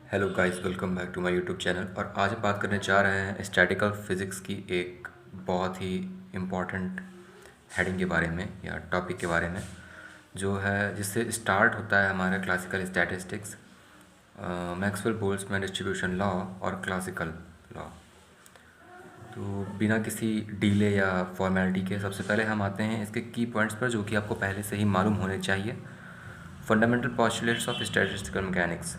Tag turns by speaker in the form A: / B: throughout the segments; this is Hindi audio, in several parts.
A: Hello guys, welcome back to my YouTube channel. और आज हम बात करने जा रहे हैं स्टैटिकल फिज़िक्स की एक बहुत ही इम्पॉर्टेंट हेडिंग के बारे में या टॉपिक के बारे में, जो है जिससे स्टार्ट होता है हमारा classical statistics, Maxwell Boltzmann distribution law और क्लासिकल लॉ। तो बिना किसी डीले या फॉर्मेलिटी के सबसे पहले हम आते हैं इसके की पॉइंट्स पर, जो कि आपको पहले से ही मालूम होने चाहिए। Fundamental postulates of statistical mechanics.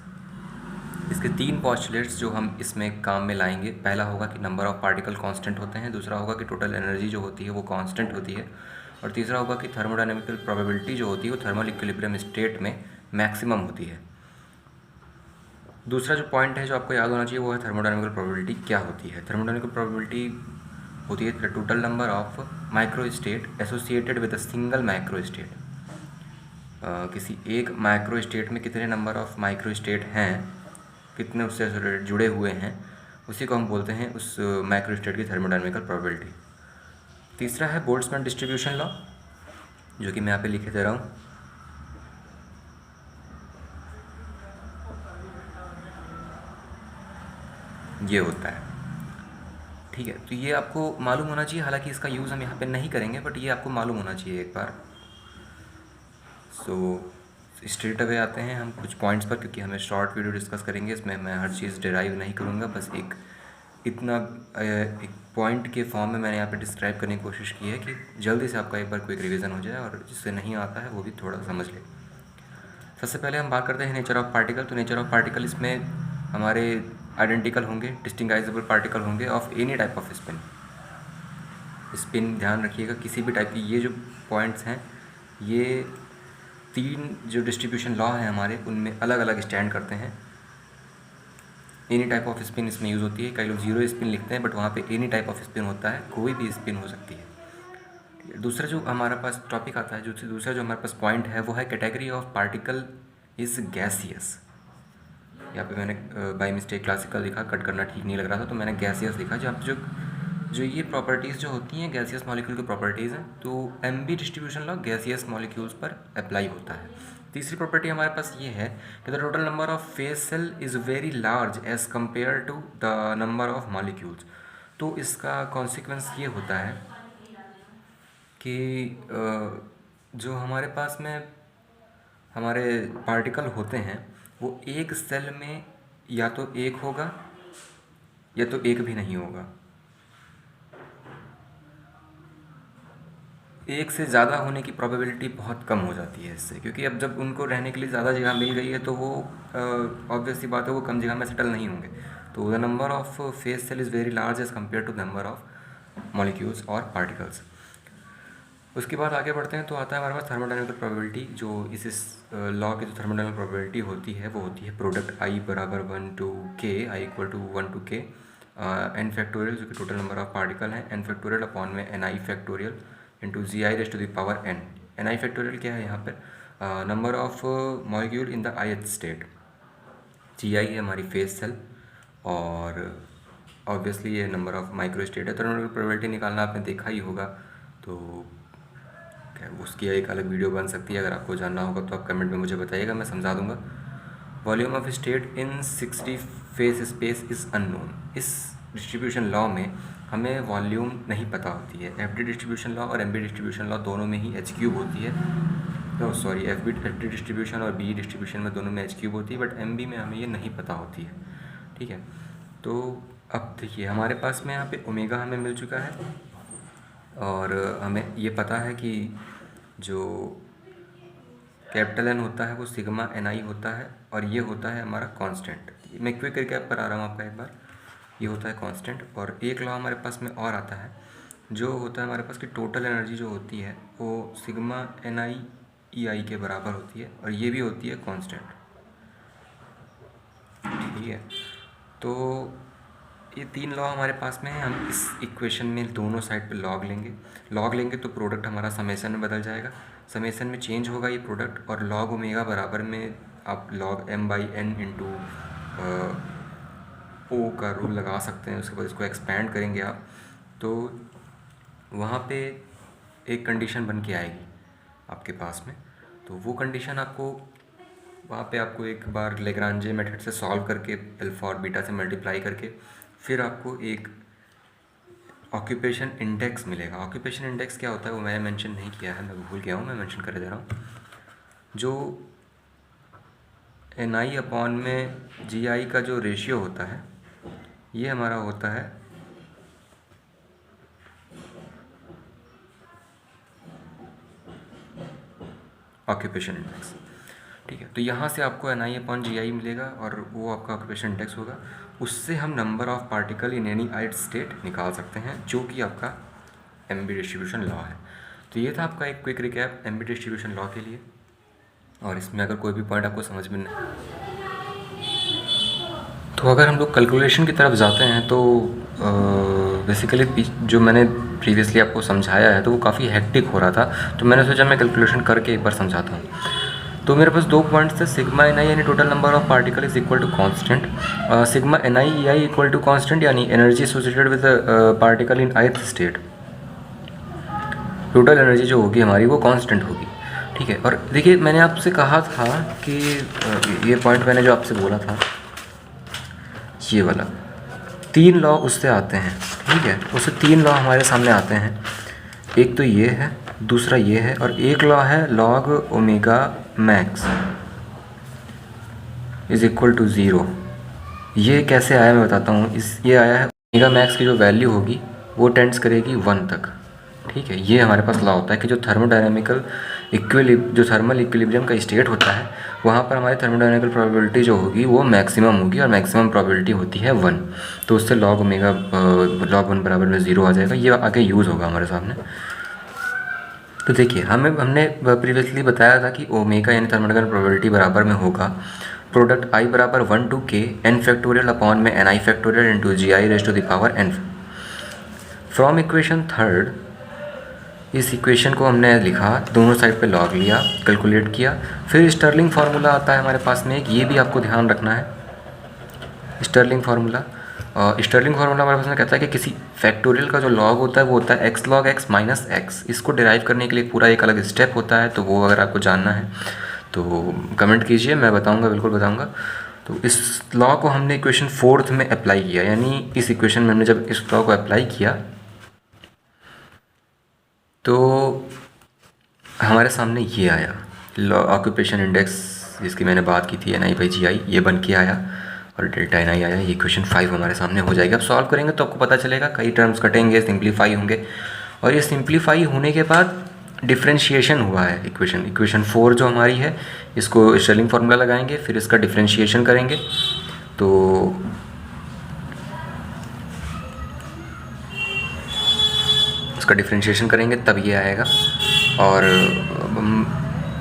A: इसके 3 पॉस्टुलेट्स जो हम इसमें काम में लाएंगे, पहला होगा कि नंबर ऑफ़ पार्टिकल कांस्टेंट होते हैं, दूसरा होगा कि टोटल एनर्जी जो होती है वो कांस्टेंट होती है, और तीसरा होगा कि थर्मोडायनेमिकल प्रोबेबिलिटी जो होती है वो थर्मल इक्विलिब्रियम स्टेट में मैक्सिमम होती है। दूसरा जो पॉइंट है जो आपको याद होना चाहिए वो है थर्मोडायनेमिकल प्रोबेबिलिटी क्या होती है। थर्मोडायनेमिकल प्रोबेबिलिटी होती है the total number of micro state associated with a single micro state. किसी एक माइक्रो स्टेट में कितने नंबर ऑफ़ माइक्रो स्टेट हैं, कितने उससे जुड़े हुए हैं, उसी को हम बोलते हैं उस माइक्रो स्टेट की थर्मोडायनेमिकल प्रोबेबिलिटी। तीसरा है बोल्ट्जमैन डिस्ट्रीब्यूशन लॉ, जो कि मैं यहाँ पे लिखे दे रहा हूँ। ये होता है, ठीक है। तो ये आपको मालूम होना चाहिए, हालांकि इसका यूज़ हम यहाँ पे नहीं करेंगे, बट ये आपको मालूम होना चाहिए एक बार। सो स्ट्रेट अवे आते हैं हम कुछ पॉइंट्स पर, क्योंकि हमें शॉर्ट वीडियो डिस्कस करेंगे, इसमें मैं हर चीज़ डिराइव नहीं करूँगा, बस इतना एक पॉइंट के फॉर्म में मैंने यहाँ पे डिस्क्राइब करने की कोशिश की है कि जल्दी से आपका एक बार क्विक रिवीजन हो जाए और जिससे नहीं आता है वो भी थोड़ा समझ ले। सबसे पहले हम बात करते हैं नेचर ऑफ पार्टिकल। तो नेचर ऑफ पार्टिकल इसमें हमारे आइडेंटिकल होंगे, डिस्टिंगाइजेबल पार्टिकल होंगे of any type off spin. Spin ध्यान रखिएगा, किसी भी टाइप की। ये जो पॉइंट्स हैं, ये 3 जो डिस्ट्रीब्यूशन लॉ हैं हमारे, उनमें अलग अलग स्टैंड करते हैं। एनी टाइप ऑफ स्पिन इसमें यूज़ होती है। कई लोग जीरो स्पिन लिखते हैं, बट वहाँ पे एनी टाइप ऑफ स्पिन होता है, कोई भी स्पिन हो सकती है। दूसरा जो हमारे पास टॉपिक आता है, दूसरा जो हमारे पास पॉइंट है, वो है category of particle is gaseous. यहाँ पे मैंने बाय मिस्टेक क्लासिकल लिखा, कट करना ठीक नहीं लग रहा था, तो मैंने गैसियस लिखा। जो ये प्रॉपर्टीज़ जो होती हैं गैसियस मॉलिक्यूल की प्रॉपर्टीज़ हैं, तो MB distribution law gaseous molecules पर अप्लाई होता है। तीसरी प्रॉपर्टी हमारे पास ये है कि the total number of phase cell is very large as compare to the number of molecules. तो इसका कॉन्सिक्वेंस ये होता है कि जो हमारे पास में हमारे पार्टिकल होते हैं, वो एक सेल में या तो एक होगा या तो एक भी नहीं होगा। एक से ज़्यादा होने की प्रोबेबिलिटी बहुत कम हो जाती है इससे, क्योंकि अब जब उनको रहने के लिए ज़्यादा जगह मिल गई है तो वो ऑब्वियस सी बात है, वो कम जगह में सेटल नहीं होंगे। तो the number of phase cell is very large as compare to number of molecules और पार्टिकल्स। उसके बाद आगे बढ़ते हैं तो आता है हमारे पास थर्मोडायनेमिकल प्रोबेबिलिटी। जो इस लॉ की जो थर्मोडायनेमिकल प्रोबेबिलिटी होती है वो होती है प्रोडक्ट आई बराबर 1 to k, i equal to 1 to k n factorial, जो कि टोटल नंबर ऑफ पार्टिकल हैं, एन फैक्टोरियल अपॉन में n i factorial into g i raise to the power n. N i factorial क्या है यहाँ पर? Number of molecule in the ith state. G i है हमारी फेस सेल, और ऑब्वियसली ये नंबर ऑफ माइक्रो स्टेट है। थर्मोडायनेमिकल प्रोबेबिलिटी निकालना आपने देखा ही होगा, तो उसकी एक अलग वीडियो बन सकती है। अगर आपको जानना होगा तो आप कमेंट में मुझे बताइएगा, मैं समझा दूंगा। Volume of state in 60 face space is unknown. इस डिस्ट्रीब्यूशन लॉ में हमें वॉल्यूम नहीं पता होती है। एफ डी डिस्ट्रीब्यूशन लॉ और एम बी डिस्ट्रीब्यूशन लॉ दोनों में ही एच क्यूब होती है। तो सॉरी, एफ डी डिस्ट्रीब्यूशन और बी डिस्ट्रीब्यूशन में दोनों में एच क्यूब होती है, बट एम बी में हमें ये नहीं पता होती है, ठीक है। तो अब देखिए हमारे पास में यहाँ पे ओमेगा हमें मिल चुका है, और हमें ये पता है कि जो कैपिटल एन होता है वो सिग्मा एन आई होता है, और ये होता है हमारा कांस्टेंट। मैं क्विक रिकैप पर आ रहा हूँ आपका एक बार। ये होता है कांस्टेंट, और एक लॉ हमारे पास में और आता है जो होता है हमारे पास कि टोटल एनर्जी जो होती है वो सिग्मा एन आई ई आई के बराबर होती है, और ये भी होती है कांस्टेंट, ठीक है। तो ये 3 लॉ हमारे पास में है। हम इस इक्वेशन में दोनों साइड पे लॉग लेंगे तो प्रोडक्ट हमारा समेसन में बदल जाएगा। समेसन में चेंज होगा ये प्रोडक्ट, और लॉग ओमेगा बराबर में आप log M by N into O का रूल लगा सकते हैं। उसके बाद इसको एक्सपैंड करेंगे आप, तो वहाँ पे एक कंडीशन बन के आएगी आपके पास में। तो वो कंडीशन आपको वहाँ पे आपको एक बार लेग्रांजे मेथड से सॉल्व करके अल्फा और बीटा से मल्टीप्लाई करके फिर आपको एक ऑक्यूपेशन इंडेक्स मिलेगा। ऑक्यूपेशन इंडेक्स क्या होता है वो मैंने मेंशन नहीं किया है, मैं भूल गया हूँ, मैं मेंशन कर दे रहा हूँ। जो NI अपॉन में GI का जो रेशियो होता है ये हमारा होता है ऑक्यूपेशन इंडेक्स। ठीक है, तो यहाँ से आपको NI अपॉन GI मिलेगा और वो आपका ऑक्यूपेशन इंडेक्स होगा। उससे हम number of particle in any ith state निकाल सकते हैं, जो कि आपका MB डिस्ट्रीब्यूशन लॉ है। तो ये था आपका एक quick recap MB distribution law के लिए। और इसमें अगर कोई भी पॉइंट आपको समझ में नहीं, तो अगर हम लोग कैलकुलेशन की तरफ जाते हैं तो बेसिकली जो मैंने प्रीवियसली आपको समझाया है तो वो काफ़ी हेक्टिक हो रहा था, तो मैंने सोचा मैं कैलकुलेशन करके एक बार समझाता हूँ। तो मेरे पास 2 पॉइंट्स थे, सिग्मा NI यानी total number of particle is equal to constant, sigma NI EI equal to constant यानी energy associated with particle in ith state, total energy जो होगी हमारी वो कांस्टेंट होगी। ठीक है, और देखिए मैंने आपसे कहा था कि ये पॉइंट मैंने जो आपसे बोला था ये वाला 3 लॉ उससे आते हैं। ठीक है, उससे 3 लॉ हमारे सामने आते हैं। एक तो ये है, दूसरा ये है, और एक लॉ है log omega max is equal to 0। ये कैसे आया मैं बताता हूँ। ये आया है ओमेगा मैक्स की जो वैल्यू होगी वो टेंड्स करेगी 1 तक। ठीक है, ये हमारे पास लॉ होता है कि जो थर्मल इक्विलिब्रियम का स्टेट होता है वहाँ पर हमारी थर्मोडायनेमिकल प्रोबेबिलिटी जो होगी वो मैक्सिमम होगी, और मैक्सिमम प्रोबेबिलिटी होती है 1। तो उससे लॉग 1 बराबर में 0 आ जाएगा। ये आगे यूज़ होगा हमारे सामने। तो देखिए हमने प्रीवियसली बताया था कि ओमेगा यानी थर्मोडायनेमिकल प्रोबेबिलिटी बराबर में होगा प्रोडक्ट I बराबर 1 to k n factorial upon में NI factorial into GI raise to the power n। From equation 3 इस इक्वेशन को हमने लिखा, दोनों साइड पे लॉग लिया, कैलकुलेट किया, फिर स्टर्लिंग फार्मूला आता है हमारे पास में एक, ये भी आपको ध्यान रखना है। स्टर्लिंग फार्मूला हमारे पास में कहता है कि किसी फैक्टोरियल का जो लॉग होता है वो होता है x log x minus x. इसको डिराइव करने के लिए पूरा एक अलग स्टेप होता है, तो वो अगर आपको जानना है तो कमेंट कीजिए, मैं बताऊंगा, बिल्कुल बताऊंगा। तो इस लॉ को हमने इक्वेशन 4 में अप्लाई किया, यानी इस इक्वेशन में हमने जब इस लॉ को अप्लाई किया तो हमारे सामने ये आया ऑक्यूपेशन इंडेक्स जिसकी मैंने बात की थी NI/GI, ये बन के आया और डेल्टा NI आया। ये इक्वेशन 5 हमारे सामने हो जाएगा। अब सॉल्व करेंगे तो आपको पता चलेगा, कई टर्म्स कटेंगे, सिंप्लीफाई होंगे, और ये सिंप्लीफाई होने के बाद डिफ्रेंशिएशन हुआ है इक्वेशन 4 जो हमारी है, इसको स्टर्लिंग फार्मूला लगाएंगे, फिर इसका डिफ्रेंशिएशन करेंगे। तो इसका डिफ्रेंशिएशन करेंगे तब ये आएगा। और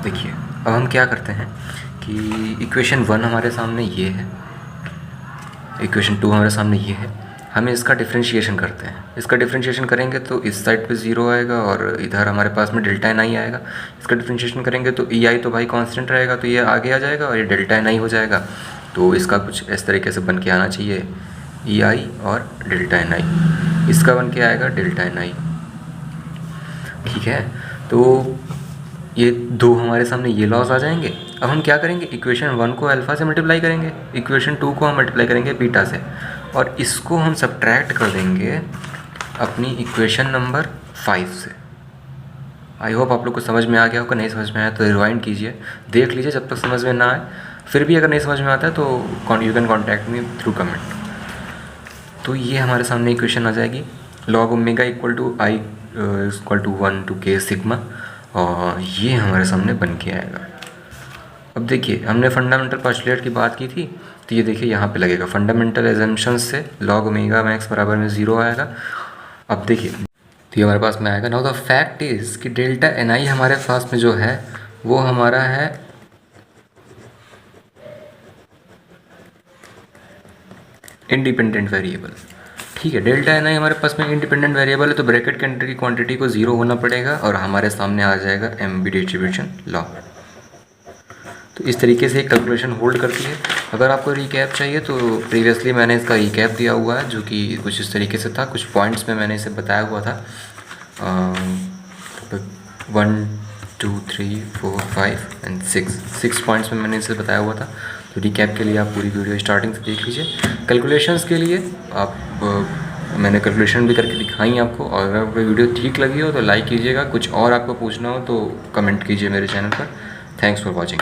A: देखिए अब हम क्या करते हैं कि इक्वेशन 1 हमारे सामने ये है, इक्वेशन 2 हमारे सामने ये है, हमें इसका डिफ्रेंशिएशन करते हैं। इसका डिफ्रेंशिएशन करेंगे तो इस साइड पे 0 आएगा और इधर हमारे पास में डेल्टा NI आएगा। इसका डिफ्रेंशिएशन करेंगे तो EI तो भाई कांस्टेंट रहेगा, तो ये आगे आ जाएगा और ये डेल्टा NI हो जाएगा। तो इसका कुछ इस तरीके से बन के आना चाहिए, EI और डेल्टा NI। इसका बन के आएगा डेल्टा NI। ठीक है, तो ये 2 हमारे सामने ये लॉस आ जाएंगे। अब हम क्या करेंगे, इक्वेशन 1 को अल्फ़ा से मल्टीप्लाई करेंगे, इक्वेशन 2 को हम मल्टीप्लाई करेंगे बीटा से, और इसको हम सब्ट्रैक्ट कर देंगे अपनी इक्वेशन नंबर 5 से। आई होप आप लोग को समझ में आ गया होगा। नहीं समझ में आया तो रिवाइंड कीजिए, देख लीजिए जब तक समझ में ना आए। फिर भी अगर नहीं समझ में आता है तो you can contact me through comment. तो ये हमारे सामने इक्वेशन आ जाएगी, log omega equal to I equal to 1 to k sigma, और ये हमारे सामने बन के आएगा। अब देखिए हमने फंडामेंटल पोस्टुलेट की बात की थी, तो ये देखिए यहाँ पे लगेगा फंडामेंटल एजम्पशंस से लॉग ओमेगा मैक्स बराबर में 0 आएगा। अब देखिए तो ये हमारे पास में आएगा। नाउ द फैक्ट इज़ कि डेल्टा NI हमारे पास में जो है वो हमारा है इंडिपेंडेंट वेरिएबल। ठीक है, डेल्टा NI हमारे पास में इंडिपेंडेंट वेरिएबल है, तो ब्रैकेट के अंदर की क्वांटिटी को 0 होना पड़ेगा और हमारे सामने आ जाएगा MB डिस्ट्रीब्यूशन लॉ। तो इस तरीके से एक कैलकुलेशन होल्ड करती है। अगर आपको रिकैप चाहिए तो प्रीवियसली मैंने इसका रिकैप दिया हुआ है, जो कि कुछ इस तरीके से था, कुछ पॉइंट्स में मैंने इसे बताया हुआ था। 2, 3, 4, 5 एंड 6 पॉइंट्स में मैंने इसे बताया हुआ था। तो रिकैप के लिए आप पूरी वीडियो स्टार्टिंग से देख लीजिए। कैलकुलेशंस के लिए आप मैंने कैलकुलेशन भी करके दिखाई आपको, और अगर आपको वीडियो ठीक लगी हो तो लाइक कीजिएगा, कुछ और आपको पूछना हो तो कमेंट कीजिए मेरे चैनल पर। Thanks for watching.